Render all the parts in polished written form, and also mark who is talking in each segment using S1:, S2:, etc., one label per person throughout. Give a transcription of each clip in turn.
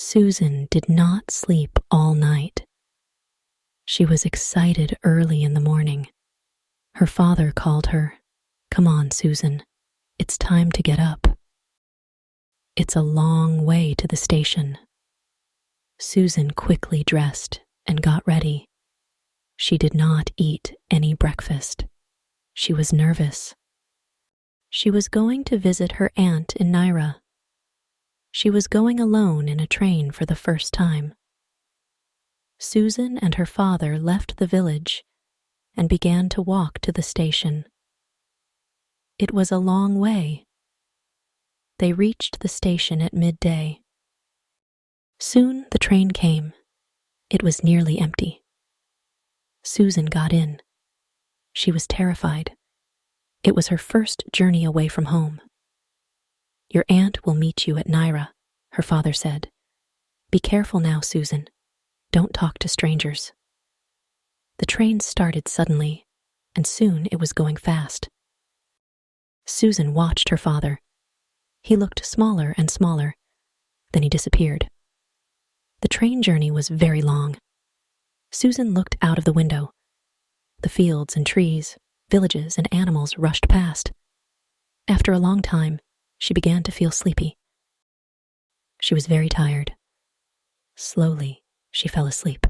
S1: Susan did not sleep all night. She was excited early in the morning. Her father called her. "Come on, Susan. It's time to get up." It's a long way to the station. Susan quickly dressed and got ready. She did not eat any breakfast. She was nervous. She was going to visit her aunt in Naira. She was going alone in a train for the first time. Susan and her father left the village and began to walk to the station. It was a long way. They reached the station at midday. Soon the train came. It was nearly empty. Susan got in. She was terrified. It was her first journey away from home. "Your aunt will meet you at Naira," her father said. "Be careful now, Susan. Don't talk to strangers." The train started suddenly, and soon it was going fast. Susan watched her father. He looked smaller and smaller. Then he disappeared. The train journey was very long. Susan looked out of the window. The fields and trees, villages and animals rushed past. After a long time, she began to feel sleepy. She was very tired. Slowly, she fell asleep.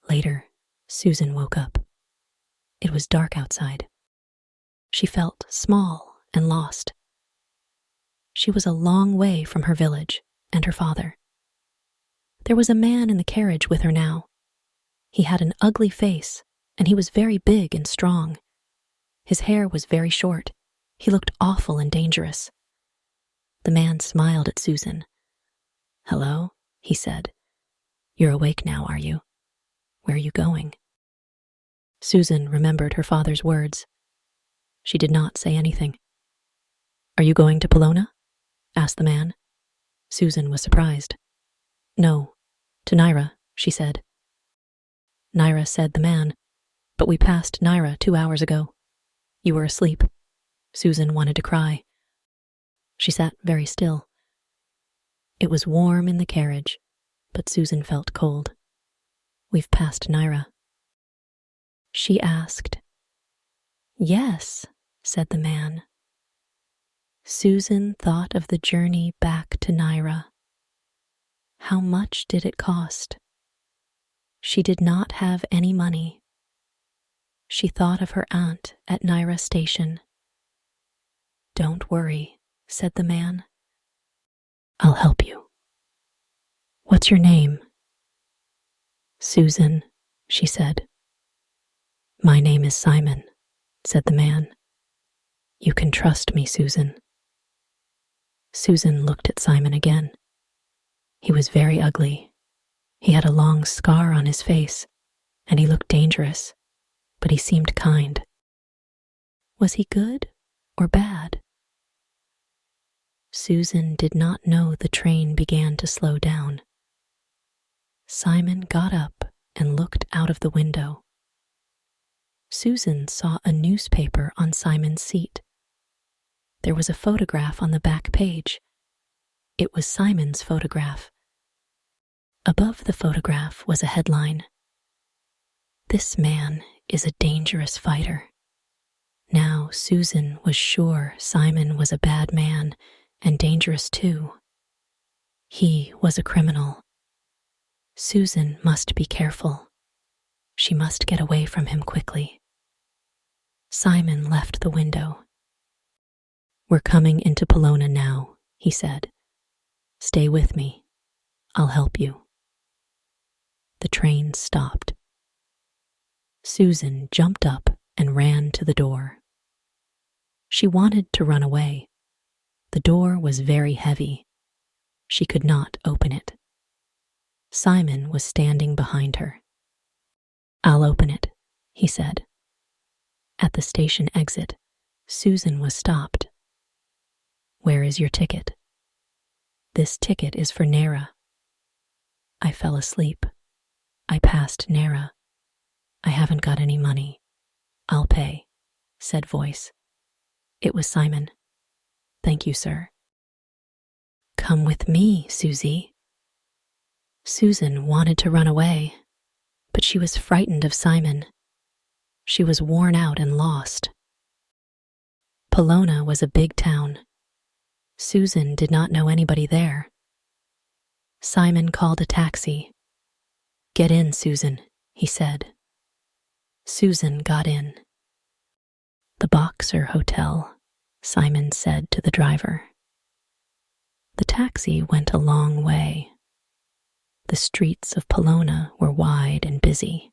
S1: Later, Susan woke up. It was dark outside. She felt small and lost. She was a long way from her village and her father. There was a man in the carriage with her now. He had an ugly face, and he was very big and strong. His hair was very short. He looked awful and dangerous. The man smiled at Susan. "Hello," he said. "You're awake now, are you? Where are you going?" Susan remembered her father's words. She did not say anything. "Are you going to Polona?" asked the man. Susan was surprised. "No, to Naira," she said. "Naira," said the man, "but we passed Naira 2 hours ago. You were asleep." Susan wanted to cry. She sat very still. It was warm in the carriage, but Susan felt cold. "We've passed Naira." She asked. "Yes," said the man. Susan thought of the journey back to Naira. How much did it cost? She did not have any money. She thought of her aunt at Naira station. "Don't worry," said the man. "I'll help you. What's your name?" "Susan," she said. "My name is Simon," said the man. "You can trust me, Susan." Susan looked at Simon again. He was very ugly. He had a long scar on his face, and he looked dangerous, but he seemed kind. Was he good or bad? Susan did not know the train began to slow down. Simon got up and looked out of the window. Susan saw a newspaper on Simon's seat. There was a photograph on the back page. It was Simon's photograph. Above the photograph was a headline. "This man is a dangerous fighter." Now Susan was sure Simon was a bad man and dangerous too. He was a criminal. Susan must be careful. She must get away from him quickly. Simon left the window. "We're coming into Polona now," he said. "Stay with me. I'll help you." The train stopped. Susan jumped up and ran to the door. She wanted to run away. The door was very heavy. She could not open it. Simon was standing behind her. "I'll open it," he said. At the station exit, Susan was stopped. "Where is your ticket?" "This ticket is for Naira." "I fell asleep. I passed Naira. I haven't got any money. I'll pay," said voice. It was Simon. "Thank you, sir." "Come with me, Susie." Suzan wanted to run away, but she was frightened of Simon. She was worn out and lost. Polona was a big town. Suzan did not know anybody there. Simon called a taxi. "Get in, Suzan," he said. Suzan got in. "The Boxer Hotel," Simon said to the driver. The taxi went a long way. The streets of Polona were wide and busy.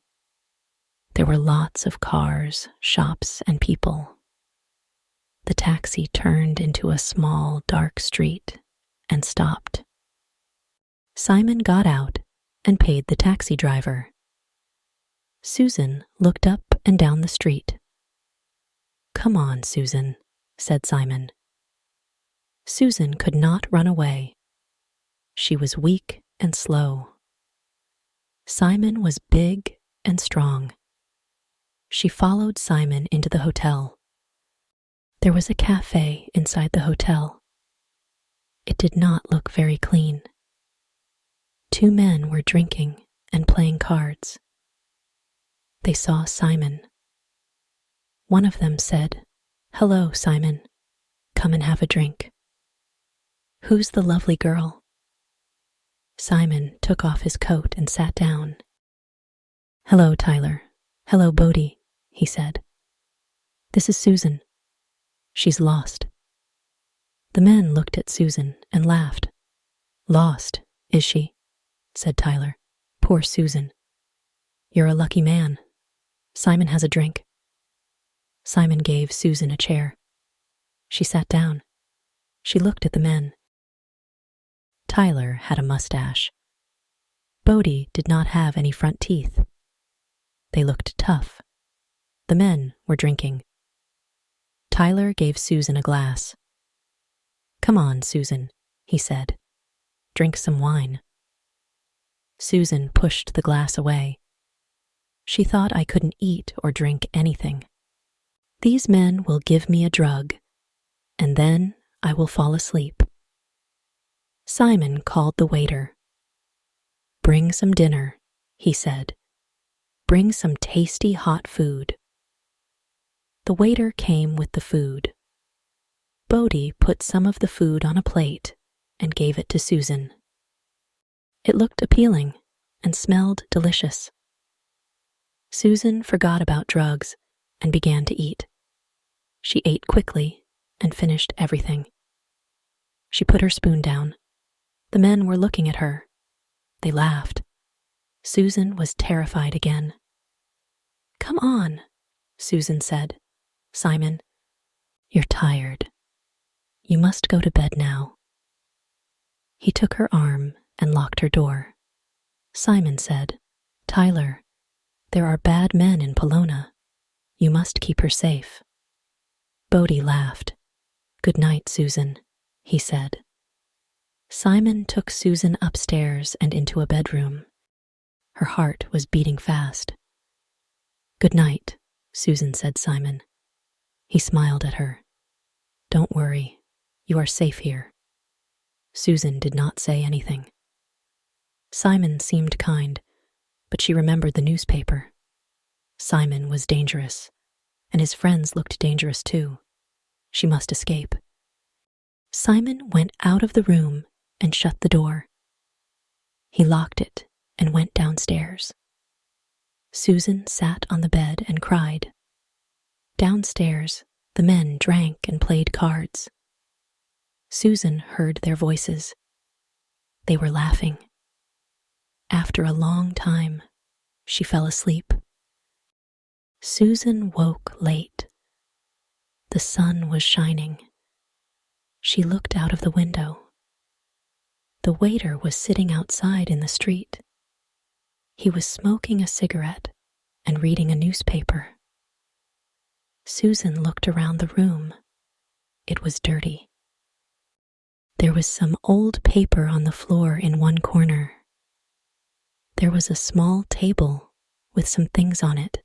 S1: There were lots of cars, shops, and people. The taxi turned into a small, dark street and stopped. Simon got out and paid the taxi driver. Suzan looked up and down the street. "Come on, Suzan," said Simon. Suzan could not run away. She was weak and slow. Simon was big and strong. She followed Simon into the hotel. There was a cafe inside the hotel. It did not look very clean. 2 men were drinking and playing cards. They saw Simon. One of them said, "Hello, Simon. Come and have a drink." "Who's the lovely girl?" Simon took off his coat and sat down. "Hello, Tyler. Hello, Bodhi," he said. "This is Suzan. She's lost." The men looked at Suzan and laughed. "Lost, is she?" said Tyler. "Poor Suzan. You're a lucky man. Simon has a drink." Simon gave Suzan a chair. She sat down. She looked at the men. Tyler had a mustache. Bodhi did not have any front teeth. They looked tough. The men were drinking. Tyler gave Suzan a glass. "Come on, Suzan," he said. "Drink some wine." Suzan pushed the glass away. She thought I couldn't eat or drink anything. "These men will give me a drug, and then I will fall asleep." Simon called the waiter. "Bring some dinner," he said. "Bring some tasty hot food." The waiter came with the food. Bodhi put some of the food on a plate and gave it to Suzan. It looked appealing and smelled delicious. Suzan forgot about drugs and began to eat. She ate quickly and finished everything. She put her spoon down. The men were looking at her. They laughed. Suzan was terrified again. "Come on," Suzan said. "Simon, you're tired. You must go to bed now." He took her arm and locked her door. Simon said, "Tyler, there are bad men in Polona. You must keep her safe." Bodhi laughed. "Good night, Suzan," he said. Simon took Suzan upstairs and into a bedroom. Her heart was beating fast. "Good night," Suzan said to Simon. He smiled at her. "Don't worry, you are safe here." Suzan did not say anything. Simon seemed kind, but she remembered the newspaper. Simon was dangerous, and his friends looked dangerous too. She must escape. Simon went out of the room and shut the door. He locked it and went downstairs. Suzan sat on the bed and cried. Downstairs, the men drank and played cards. Suzan heard their voices. They were laughing. After a long time, she fell asleep. Suzan woke late. The sun was shining. She looked out of the window. The waiter was sitting outside in the street. He was smoking a cigarette and reading a newspaper. Suzan looked around the room. It was dirty. There was some old paper on the floor in one corner. There was a small table with some things on it.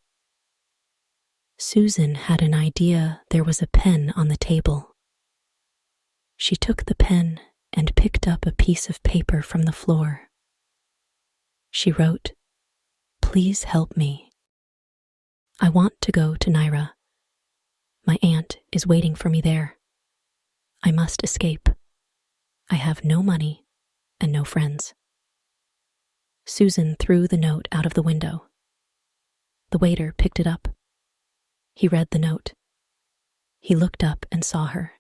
S1: Suzan had an idea there was a pen on the table. She took the pen and picked up a piece of paper from the floor. She wrote, "Please help me. I want to go to Naira. My aunt is waiting for me there. I must escape. I have no money and no friends." Suzan threw the note out of the window. The waiter picked it up. He read the note. He looked up and saw her.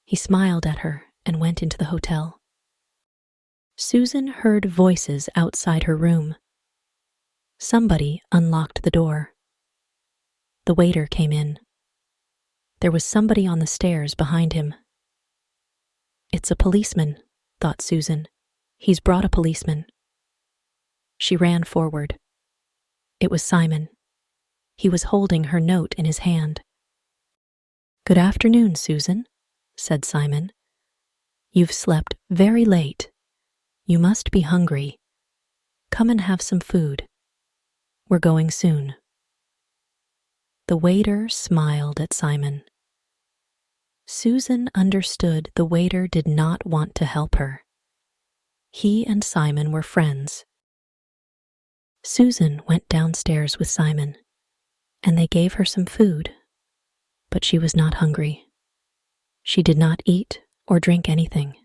S1: He smiled at her and went into the hotel. Suzan heard voices outside her room. Somebody unlocked the door. The waiter came in. There was somebody on the stairs behind him. "It's a policeman," thought Suzan. "He's brought a policeman." She ran forward. It was Simon. He was holding her note in his hand. "Good afternoon, Suzan," said Simon. "You've slept very late. You must be hungry. Come and have some food. We're going soon." The waiter smiled at Simon. Suzan understood the waiter did not want to help her. He and Simon were friends. Suzan went downstairs with Simon, and they gave her some food, but she was not hungry. She did not eat or drink anything.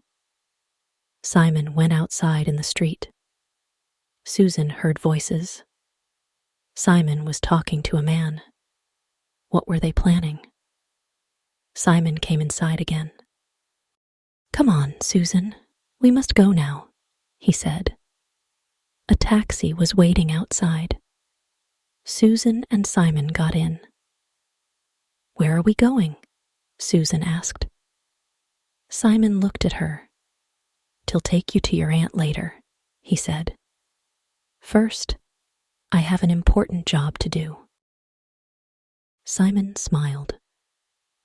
S1: Simon went outside in the street. Suzan heard voices. Simon was talking to a man. What were they planning? Simon came inside again. "Come on, Suzan, we must go now," he said. A taxi was waiting outside. Suzan and Simon got in. "Where are we going?" Suzan asked. Simon looked at her. "'Til take you to your aunt later," he said. "First, I have an important job to do." Simon smiled.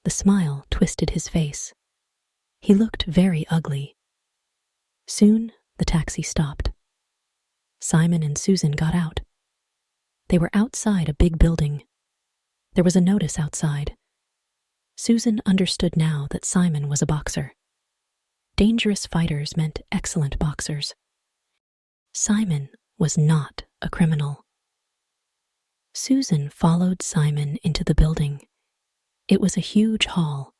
S1: The smile twisted his face. He looked very ugly. Soon, the taxi stopped. Simon and Suzan got out. They were outside a big building. There was a notice outside. Suzan understood now that Simon was a boxer. Dangerous fighters meant excellent boxers. Simon was not a criminal. Suzan followed Simon into the building. It was a huge hall.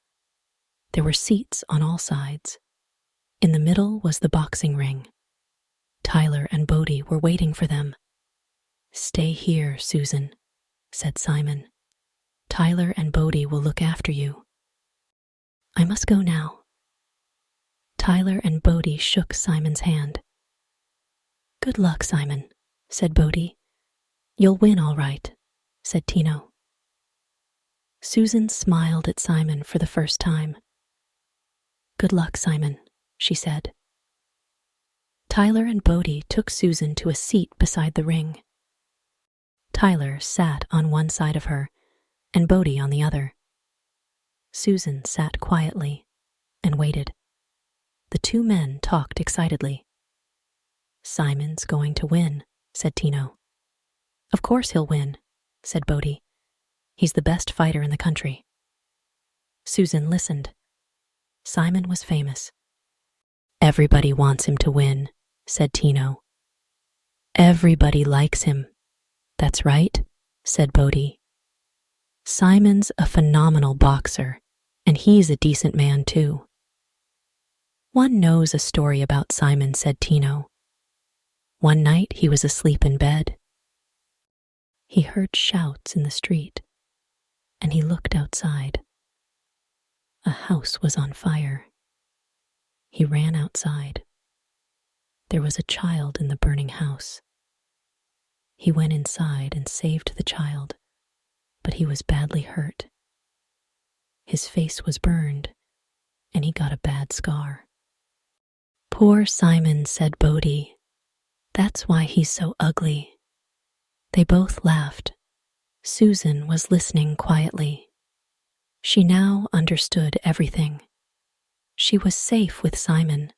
S1: There were seats on all sides. In the middle was the boxing ring. Tyler and Bodie were waiting for them. "Stay here, Suzan," said Simon. "Tyler and Bodie will look after you." "I must go now." Tyler and Bodie shook Simon's hand. "Good luck, Simon," said Bodie. "You'll win all right," said Tino. Suzan smiled at Simon for the first time. "Good luck, Simon," she said. Tyler and Bodie took Suzan to a seat beside the ring. Tyler sat on one side of her and Bodie on the other. Suzan sat quietly and waited. The two men talked excitedly. "Simon's going to win," said Tino. "Of course he'll win," said Bodie. "He's the best fighter in the country." Suzan listened. Simon was famous. "Everybody wants him to win," said Tino. "Everybody likes him." "That's right," said Bodie. "Simon's a phenomenal boxer, and he's a decent man too." "One knows a story about Simon," said Tino. "One night he was asleep in bed. He heard shouts in the street, and he looked outside. A house was on fire. He ran outside. There was a child in the burning house. He went inside and saved the child, but he was badly hurt. His face was burned, and he got a bad scar." "Poor Simon," said Bodie. "That's why he's so ugly." They both laughed. Suzan was listening quietly. She now understood everything. She was safe with Simon.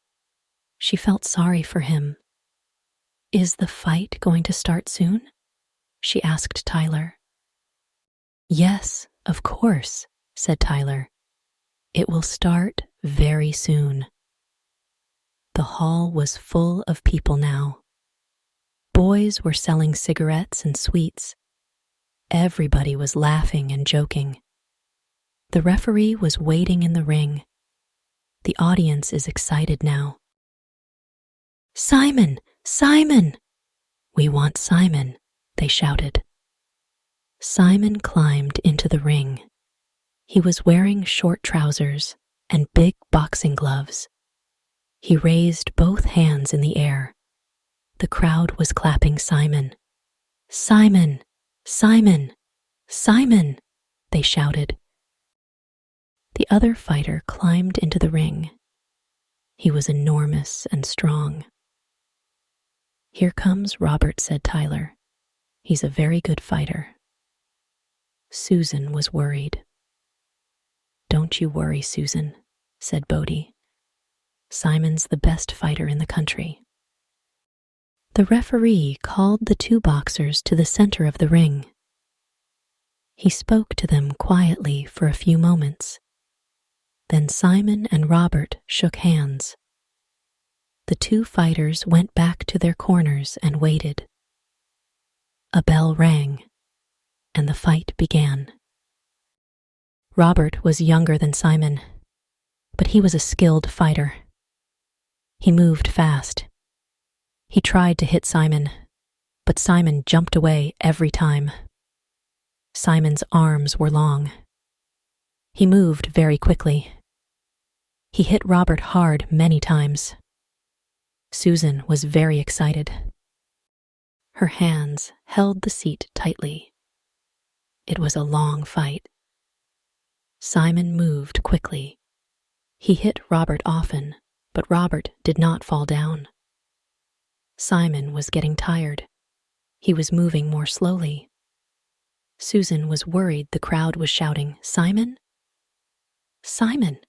S1: She felt sorry for him. "Is the fight going to start soon?" she asked Tyler. "Yes, of course," said Tyler. "It will start very soon." The hall was full of people now. boys were selling cigarettes and sweets. Everybody was laughing and joking. The referee was waiting in the ring. The audience is excited now. "Simon! Simon! We want Simon!" they shouted. Simon climbed into the ring. He was wearing short trousers and big boxing gloves. He raised both hands in the air. The crowd was clapping Simon. "Simon! Simon! Simon!" they shouted. The other fighter climbed into the ring. He was enormous and strong. "Here comes Robert," said Tyler. "He's a very good fighter." Suzan was worried. "Don't you worry, Suzan," said Bodhi. "Simon's the best fighter in the country." The referee called the two boxers to the center of the ring. He spoke to them quietly for a few moments. Then Simon and Robert shook hands. The two fighters went back to their corners and waited. A bell rang, and the fight began. Robert was younger than Simon, but he was a skilled fighter. He moved fast. He tried to hit Simon, but Simon jumped away every time. Simon's arms were long. He moved very quickly. He hit Robert hard many times. Suzan was very excited. Her hands held the seat tightly. It was a long fight. Simon moved quickly. He hit Robert often, but Robert did not fall down. Simon was getting tired. He was moving more slowly. Suzan was worried the crowd was shouting, "Simon? Simon!"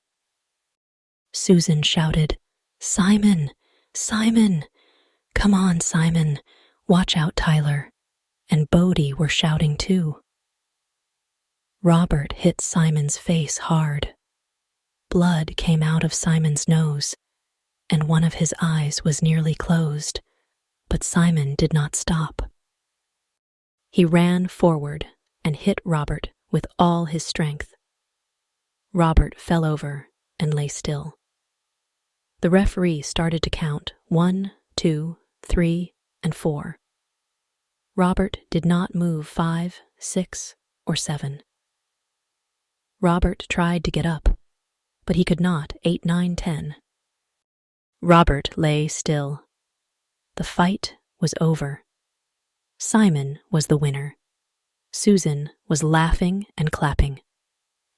S1: Suzan shouted, "Simon! Simon! Come on, Simon! Watch out, Tyler!" And Bodhi were shouting too. Robert hit Simon's face hard. Blood came out of Simon's nose, and one of his eyes was nearly closed, but Simon did not stop. He ran forward and hit Robert with all his strength. Robert fell over and lay still. The referee started to count 1, 2, 3, and 4. Robert did not move 5, 6, or 7. Robert tried to get up, but he could not. 8, 9, 10. Robert lay still. The fight was over. Simon was the winner. Suzan was laughing and clapping.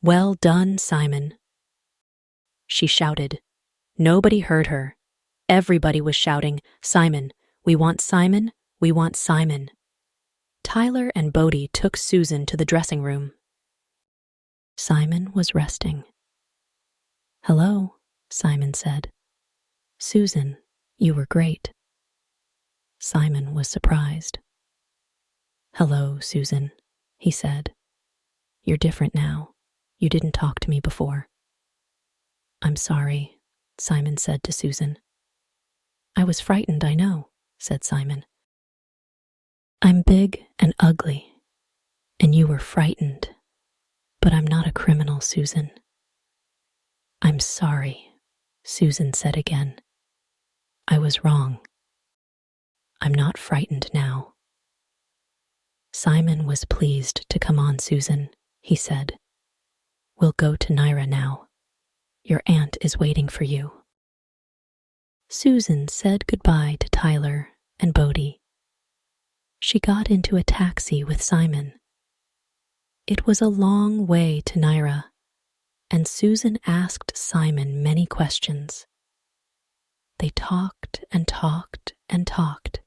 S1: "Well done, Simon," she shouted. Nobody heard her. Everybody was shouting, "Simon! We want Simon! We want Simon!" Tyler and Bodhi took Suzan to the dressing room. Simon was resting. "Hello," Simon said. "Suzan, you were great." Simon was surprised. "Hello, Suzan," he said. "You're different now. You didn't talk to me before." "I'm sorry," Simon said to Suzan. "I was frightened, I know," said Simon. "I'm big and ugly, and you were frightened, but I'm not a criminal, Suzan." "I'm sorry," Suzan said again. "I was wrong. I'm not frightened now." Simon was pleased to come on, Suzan, he said. "We'll go to Naira now. Your aunt is waiting for you." Suzan said goodbye to Tyler and Bodhi. She got into a taxi with Simon. It was a long way to Naira, and Suzan asked Simon many questions. They talked and talked and talked.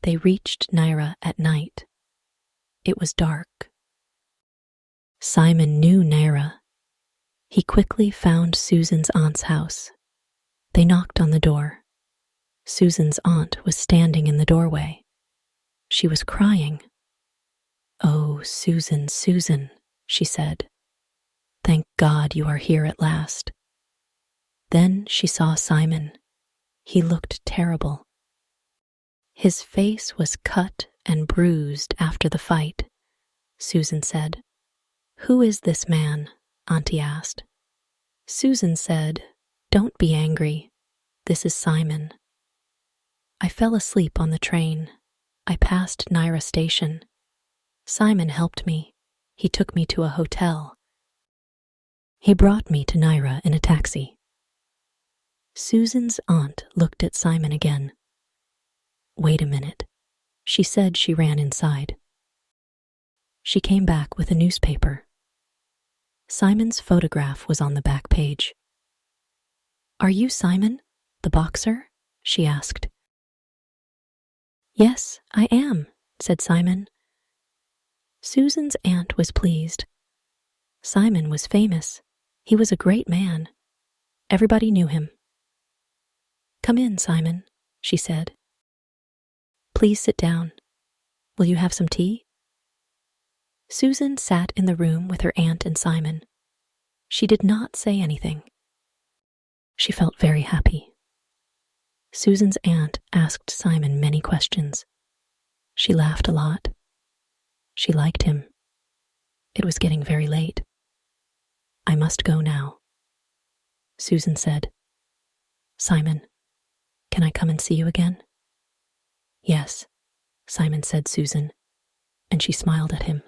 S1: They reached Naira at night. It was dark. Simon knew Naira. He quickly found Suzan's aunt's house. They knocked on the door. Suzan's aunt was standing in the doorway. She was crying. "Oh, Suzan, Suzan," she said. "Thank God you are here at last." Then she saw Simon. He looked terrible. His face was cut and bruised after the fight, Suzan said. Who is this man? Auntie asked. Suzan said, Don't be angry. This is Simon. I fell asleep on the train. I passed Naira station. Simon helped me. He took me to a hotel. He brought me to Naira in a taxi. Suzan's aunt looked at Simon again. Wait a minute. She said she ran inside. She came back with a newspaper. Simon's photograph was on the back page. Are you Simon, the boxer? She asked. Yes, I am, said Simon. Suzan's aunt was pleased. Simon was famous. He was a great man. Everybody knew him. Come in, Simon, she said. Please sit down. Will you have some tea? Suzan sat in the room with her aunt and Simon. She did not say anything. She felt very happy. Suzan's aunt asked Simon many questions. She laughed a lot. She liked him. It was getting very late. I must go now. Suzan said, Simon, can I come and see you again? Yes, Simon said Suzan, and she smiled at him.